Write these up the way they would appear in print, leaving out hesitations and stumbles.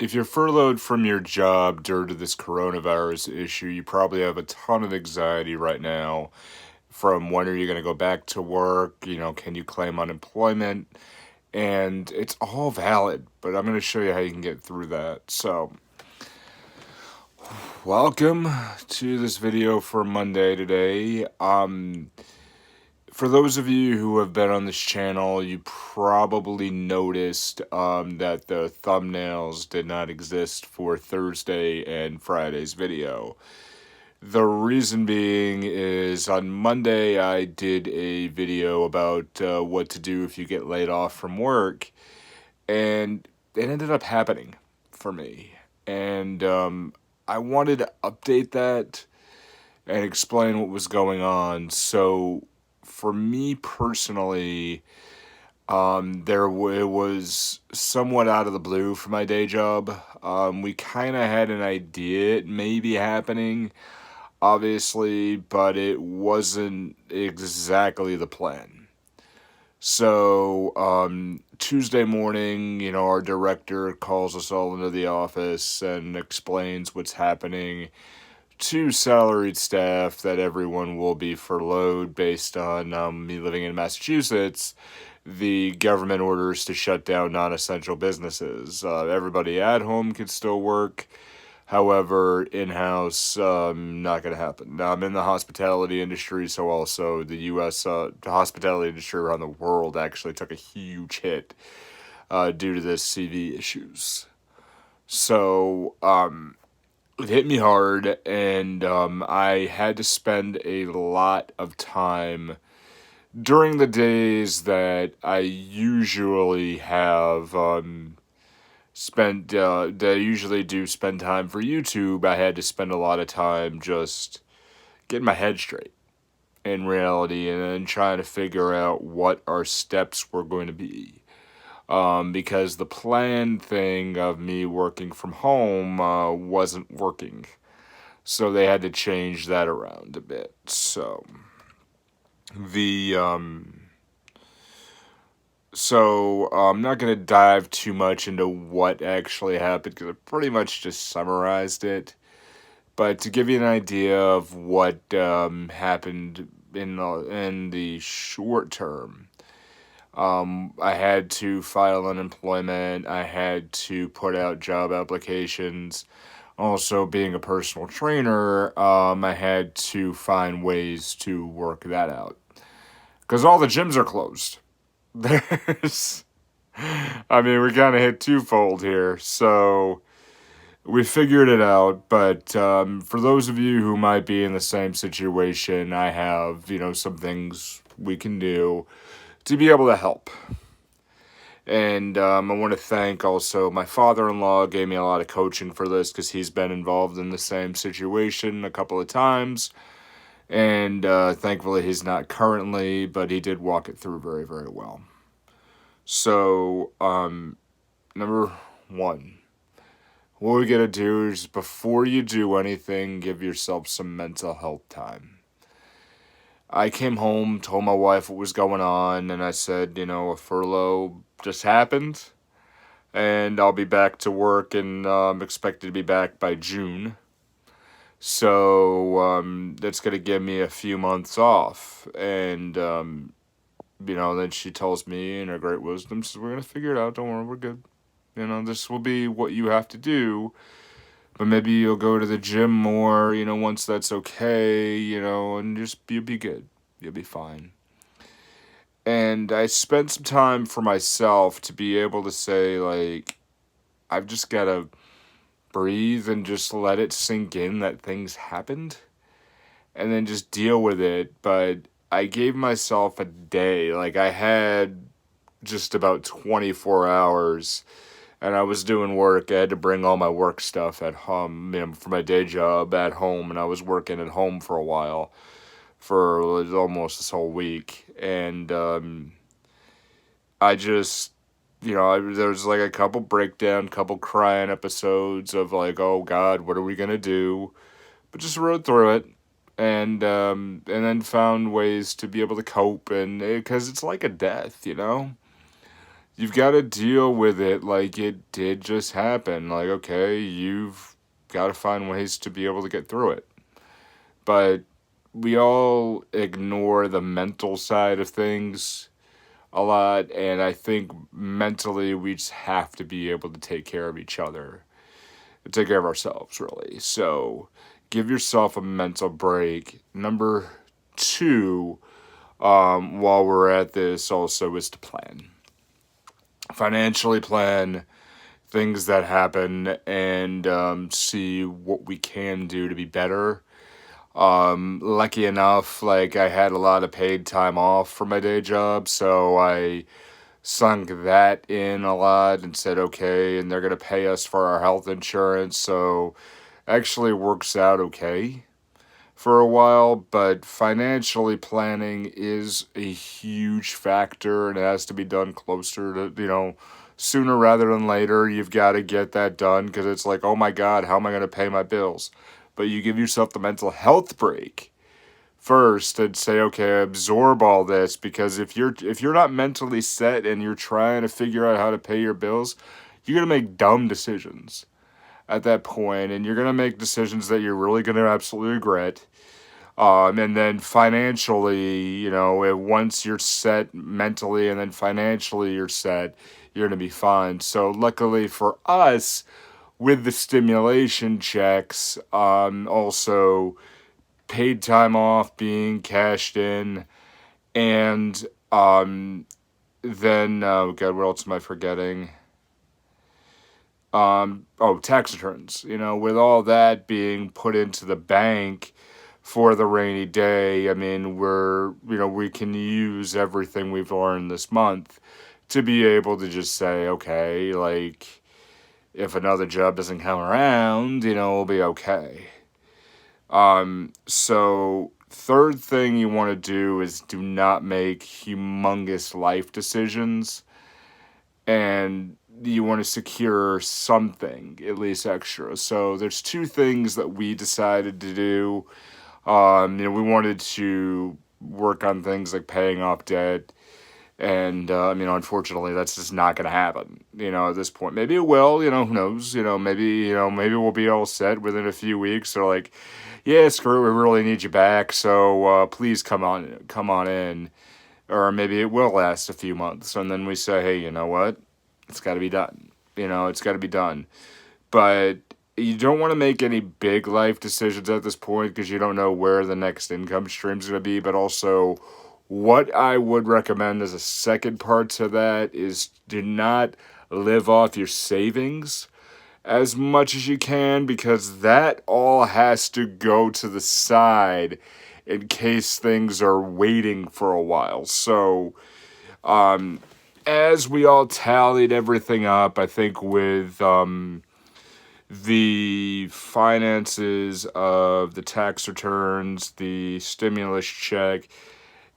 if you're furloughed from your job due to this coronavirus issue, you probably have a ton of anxiety right now from when are you going to go back to work? Can you claim unemployment? And it's all valid, but I'm going to show you how you can get through that. So, welcome to this video for Monday today. For those of you who have been on this channel, you probably noticed that the thumbnails did not exist for Thursday and Friday's video. The reason being is on Monday I did a video about what to do if you get laid off from work, and it ended up happening for me. And I wanted to update that and explain what was going on. So for me personally, it was somewhat out of the blue for my day job. We kind of had an idea it may be happening, obviously, but it wasn't exactly the plan. So, Tuesday morning, our director calls us all into the office and explains what's happening to salaried staff, that everyone will be furloughed based on me living in Massachusetts. The government orders to shut down non-essential businesses. Everybody at home can still work. However, in-house, not going to happen. Now, I'm in the hospitality industry, so also the U.S. Hospitality industry around the world actually took a huge hit due to this CV issues. So, it hit me hard, and I had to spend a lot of time during the days that I usually have that I usually do spend time for YouTube. I had to spend a lot of time just getting my head straight in reality, and then trying to figure out what our steps were going to be. Because the planned thing of me working from home wasn't working. So they had to change that around a bit. So I'm not going to dive too much into what actually happened, because I pretty much just summarized it. But to give you an idea of what happened in the short term, I had to file unemployment. I had to put out job applications. Also, being a personal trainer, I had to find ways to work that out, because all the gyms are closed. We kind of hit twofold here. So we figured it out. But for those of you who might be in the same situation, I have, some things we can do to be able to help. And I want to thank also my father-in-law. Gave me a lot of coaching for this, because he's been involved in the same situation a couple of times. And thankfully he's not currently, but he did walk it through very, very well. So, number one, what we gotta do is, before you do anything, give yourself some mental health time. I came home, told my wife what was going on, and I said, a furlough just happened, and I'll be back to work, and I'm expected to be back by June. So, that's going to give me a few months off. And, then she tells me in her great wisdom, says, we're going to figure it out. Don't worry, we're good. This will be what you have to do. But maybe you'll go to the gym more, once that's okay, and just you'll be good. You'll be fine. And I spent some time for myself to be able to say, like, I've just got to breathe and just let it sink in that things happened, and then just deal with it. But I gave myself a day. Like, I had just about 24 hours, and I was doing work. I had to bring all my work stuff at home, for my day job at home, and I was working at home for a while, for almost this whole week. And I just, there's like a couple breakdown, couple crying episodes of like, oh God, what are we gonna do? But just rode through it, and then found ways to be able to cope, and because it's like a death, you've got to deal with it like it did just happen. Like, okay, you've got to find ways to be able to get through it. But we all ignore the mental side of things a lot, and I think mentally we just have to be able to take care of each other, take care of ourselves, really. So give yourself a mental break. Number two, while we're at this, also is to plan. Financially plan things that happen and see what we can do to be better. Lucky enough, like I had a lot of paid time off for my day job, so I sunk that in a lot and said, okay, and they're going to pay us for our health insurance, so actually works out okay for a while, but financially planning is a huge factor and it has to be done closer to, sooner rather than later. You've got to get that done because it's like, oh my God, how am I going to pay my bills? But you give yourself the mental health break first and say, okay, absorb all this, because if you're not mentally set and you're trying to figure out how to pay your bills, you're going to make dumb decisions at that point, and you're going to make decisions that you're really going to absolutely regret. And then financially, once you're set mentally and then financially you're set, you're going to be fine. So luckily for us, with the stimulation checks, also paid time off being cashed in, and then, oh God, what else am I forgetting? Tax returns. With all that being put into the bank for the rainy day, I mean, we can use everything we've learned this month to be able to just say, okay, like, if another job doesn't come around, we'll be okay. So third thing you want to do is do not make humongous life decisions, and you want to secure something at least extra. So there's two things that we decided to do. We wanted to work on things like paying off debt, and unfortunately, that's just not going to happen. At this point, maybe it will. Who knows? Maybe we'll be all set within a few weeks. They're like, yeah, screw it, we really need you back. So please come on in. Or maybe it will last a few months, and then we say, hey, you know what? It's got to be done. It's got to be done. But you don't want to make any big life decisions at this point because you don't know where the next income stream is going to be. But also, what I would recommend as a second part to that is do not live off your savings as much as you can, because that all has to go to the side in case things are waiting for a while. So, as we all tallied everything up, I think with the finances of the tax returns, the stimulus check,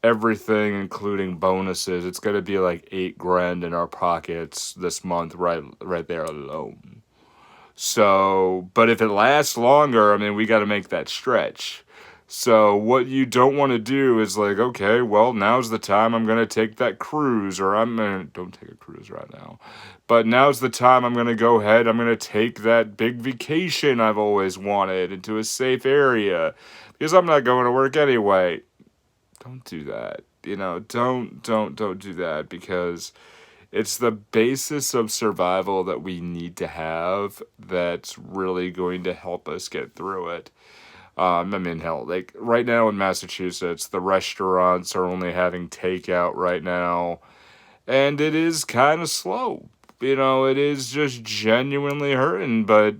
everything including bonuses, it's going to be like $8,000 in our pockets this month, right there alone. So, but if it lasts longer, I mean, we got to make that stretch. So what you don't want to do is like, okay, well, now's the time I'm going to take that cruise, or don't take a cruise right now, but now's the time I'm going to go ahead, I'm going to take that big vacation I've always wanted into a safe area because I'm not going to work anyway. Don't do that. Don't do that, because it's the basis of survival that we need to have that's really going to help us get through it. Hell, like right now in Massachusetts, the restaurants are only having takeout right now, and it is kind of slow. It is just genuinely hurting, but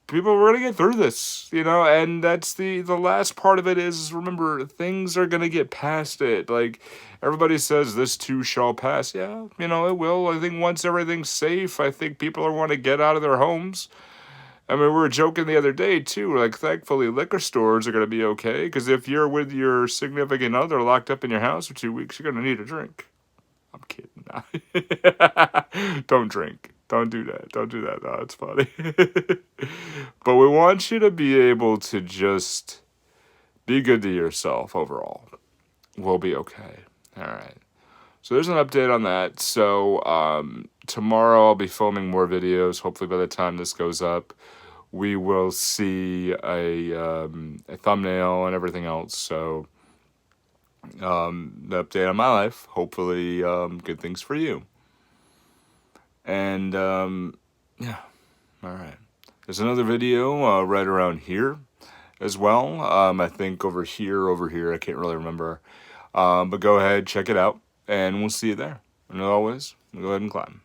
people are going to get through this, and that's the last part of it is, remember, things are going to get past it. Like, everybody says this too shall pass. Yeah, it will. I think once everything's safe, I think people are want to get out of their homes. I mean, we were joking the other day, too, like, thankfully, liquor stores are going to be okay, because if you're with your significant other locked up in your house for 2 weeks, you're going to need a drink. I'm kidding. Don't drink. Don't do that. Don't do that. No, it's funny. But we want you to be able to just be good to yourself overall. We'll be okay. All right. So there's an update on that. So tomorrow I'll be filming more videos. Hopefully by the time this goes up, we will see a thumbnail and everything else. So the update on my life. Hopefully good things for you. And yeah, all right. There's another video right around here as well. I think over here. I can't really remember. But go ahead, check it out, and we'll see you there. And as always, go ahead and climb.